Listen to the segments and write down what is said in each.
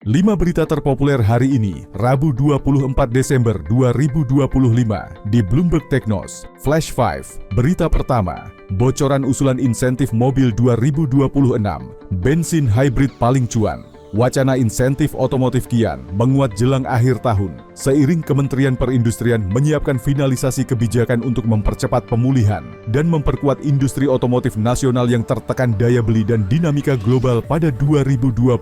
5 berita terpopuler hari ini, Rabu 24 Desember 2025 di Bloomberg Technos. Flash 5, berita pertama, bocoran usulan insentif mobil 2026, bensin hybrid paling cuan. Wacana insentif otomotif kian menguat jelang akhir tahun, seiring Kementerian Perindustrian menyiapkan finalisasi kebijakan untuk mempercepat pemulihan dan memperkuat industri otomotif nasional yang tertekan daya beli dan dinamika global pada 2026.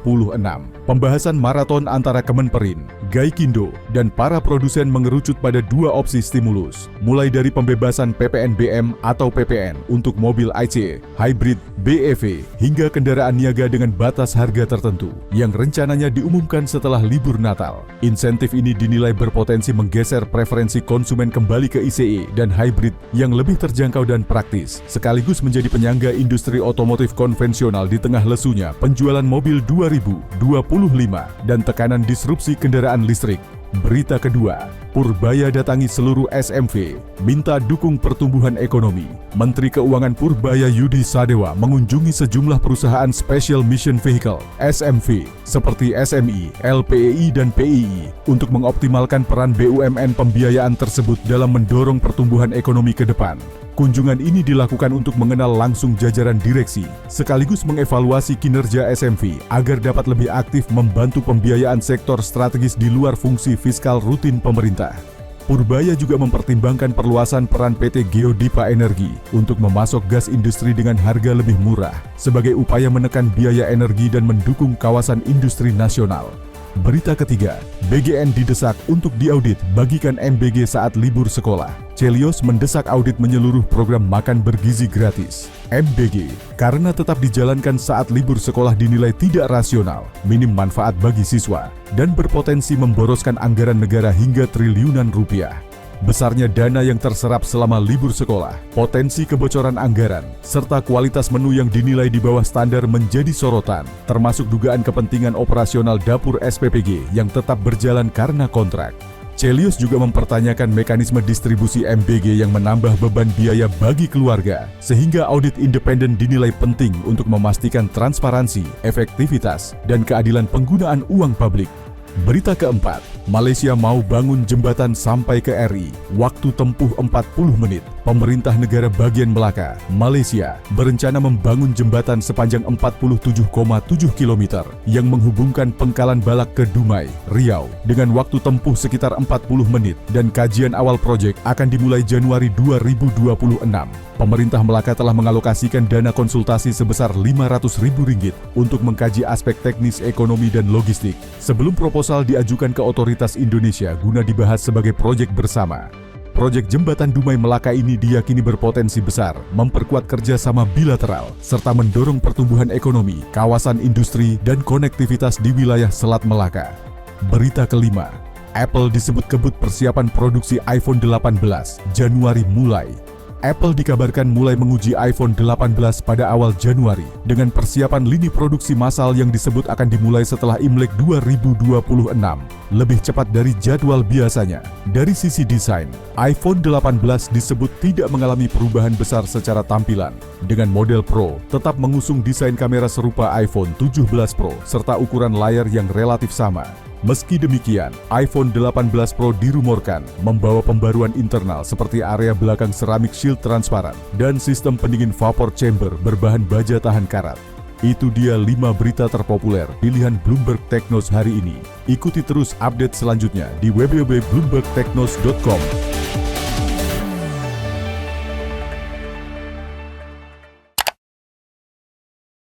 Pembahasan maraton antara Kemenperin, Gaikindo, dan para produsen mengerucut pada dua opsi stimulus, mulai dari pembebasan PPNBM atau PPN untuk mobil ICE, hybrid, BEV, hingga kendaraan niaga dengan batas harga tertentu yang rencananya diumumkan setelah libur Natal. Insentif ini dinilai berpotensi menggeser preferensi konsumen kembali ke ICE dan hybrid yang lebih terjangkau dan praktis, sekaligus menjadi penyangga industri otomotif konvensional di tengah lesunya penjualan mobil 2025 dan tekanan disrupsi kendaraan listrik. Berita kedua, Purbaya datangi seluruh SMV, minta dukung pertumbuhan ekonomi. Menteri Keuangan Purbaya Yudi Sadewa mengunjungi sejumlah perusahaan Special Mission Vehicle (SMV) seperti SMI, LPEI, dan PII untuk mengoptimalkan peran BUMN pembiayaan tersebut dalam mendorong pertumbuhan ekonomi ke depan. Kunjungan ini dilakukan untuk mengenal langsung jajaran direksi, sekaligus mengevaluasi kinerja SMV agar dapat lebih aktif membantu pembiayaan sektor strategis di luar fungsi fiskal rutin pemerintah. Purbaya juga mempertimbangkan perluasan peran PT Geodipa Energi untuk memasok gas industri dengan harga lebih murah, sebagai upaya menekan biaya energi dan mendukung kawasan industri nasional. Berita ketiga, BGN didesak untuk diaudit bagikan MBG saat libur sekolah. Celios mendesak audit menyeluruh program makan bergizi gratis MBG karena tetap dijalankan saat libur sekolah dinilai tidak rasional, minim manfaat bagi siswa, dan berpotensi memboroskan anggaran negara hingga triliunan rupiah. Besarnya dana yang terserap selama libur sekolah, potensi kebocoran anggaran, serta kualitas menu yang dinilai di bawah standar menjadi sorotan, termasuk dugaan kepentingan operasional dapur SPPG yang tetap berjalan karena kontrak. Celios juga mempertanyakan mekanisme distribusi MBG yang menambah beban biaya bagi keluarga, sehingga audit independen dinilai penting untuk memastikan transparansi, efektivitas, dan keadilan penggunaan uang publik. Berita keempat, Malaysia mau bangun jembatan sampai ke RI, waktu tempuh 40 menit. Pemerintah negara bagian Melaka, Malaysia, berencana membangun jembatan sepanjang 47,7 km yang menghubungkan Pengkalan Balak ke Dumai, Riau, dengan waktu tempuh sekitar 40 menit dan kajian awal proyek akan dimulai Januari 2026. Pemerintah Melaka telah mengalokasikan dana konsultasi sebesar Rp500.000 untuk mengkaji aspek teknis ekonomi dan logistik sebelum proposal diajukan ke otoritas Indonesia guna dibahas sebagai proyek bersama. Proyek Jembatan Dumai Melaka ini diyakini berpotensi besar, memperkuat kerjasama bilateral, serta mendorong pertumbuhan ekonomi, kawasan industri, dan konektivitas di wilayah Selat Melaka. Berita kelima, Apple disebut kebut persiapan produksi iPhone 18, Januari mulai. Apple dikabarkan mulai menguji iPhone 18 pada awal Januari dengan persiapan lini produksi massal yang disebut akan dimulai setelah Imlek 2026, lebih cepat dari jadwal biasanya. Dari sisi desain, iPhone 18 disebut tidak mengalami perubahan besar secara tampilan, dengan model Pro tetap mengusung desain kamera serupa iPhone 17 Pro serta ukuran layar yang relatif sama. Meski demikian, iPhone 18 Pro dirumorkan membawa pembaruan internal seperti area belakang ceramic shield transparan dan sistem pendingin vapor chamber berbahan baja tahan karat. Itu dia 5 berita terpopuler pilihan Bloomberg Technos hari ini. Ikuti terus update selanjutnya di www.bloombergtechnos.com.